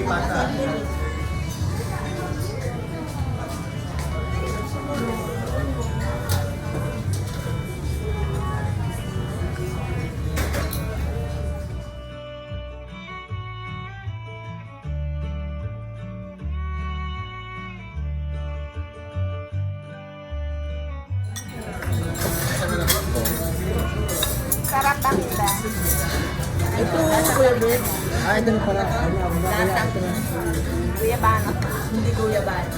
bata. Sarap ang iba. Ito, Kuya Bert. Ah, ito na pala. Lasang guyabano. Hindi guyabano.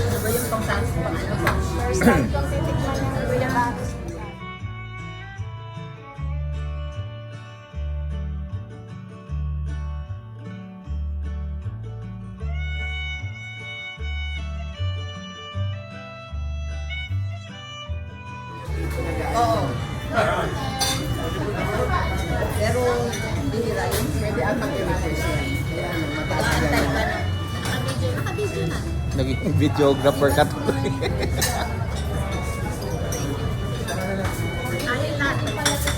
Ano ba yung pang sans pang ano pa? First time kong titikman yung guyabano. Oo. Pero, bihira yun. Pwede ang mag-request yan. Kaya ano, mataas Antay yan. ka na. Nakabidyo na. Naging videographer ka tuloy. Ayun natin pala sa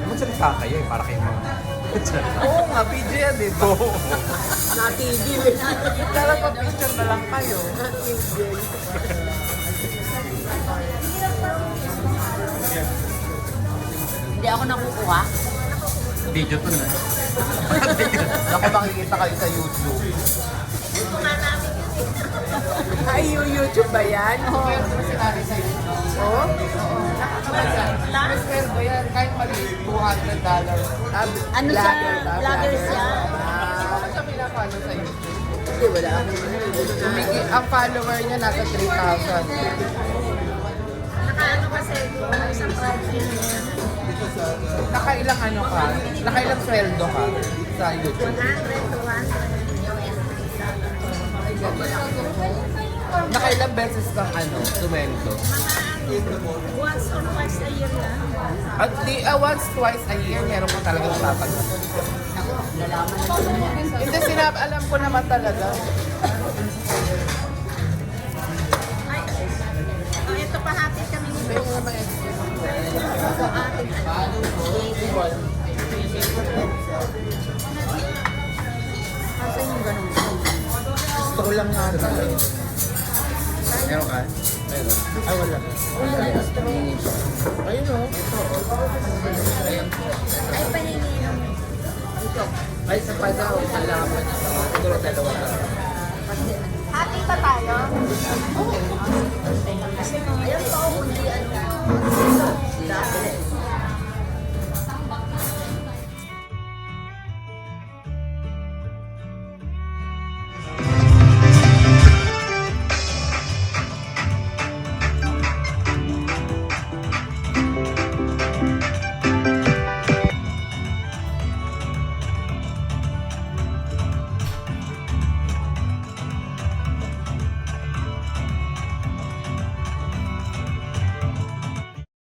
Magsalita kayo eh, para kayo mga... Oo nga, video yan, di ba? natigil. Kala pa picture na lang kayo. Hindi ako nakukuha. Video to na. Ako makikita kayo sa YouTube. Gusto nga namin yun eh. Ay, yung YouTube ba yan? Oo. Meron ko sinabi sa YouTube. Oo? Mas meron ba yan? Kahit mag-$200. Ano sa vloggers yan? Hindi ko siya pinapalo sa YouTube. Hindi, wala. Ang follower niya nasa 3,000. Nakaano kasi isang project. Nakailang ano ka? Nakailang sweldo ka sa YouTube? 100 to 100. Nakailang beses kang ano, sweldo? Once or twice a year lang. At once, twice a year, meron ko talaga napapansin. Hindi, alam ko naman talaga. Ay, ito pahatid kami nito. Pero naman Ito ating ano. Kasi yung ganun. gusto ko lang nga talaga. Meron ka? Meron. Ay, wala. Ayun o. Ito. Ayun. Ay, paninginom. Ito. Ay, sa pala. Alaman. Siguro dalawa lang. Hati ba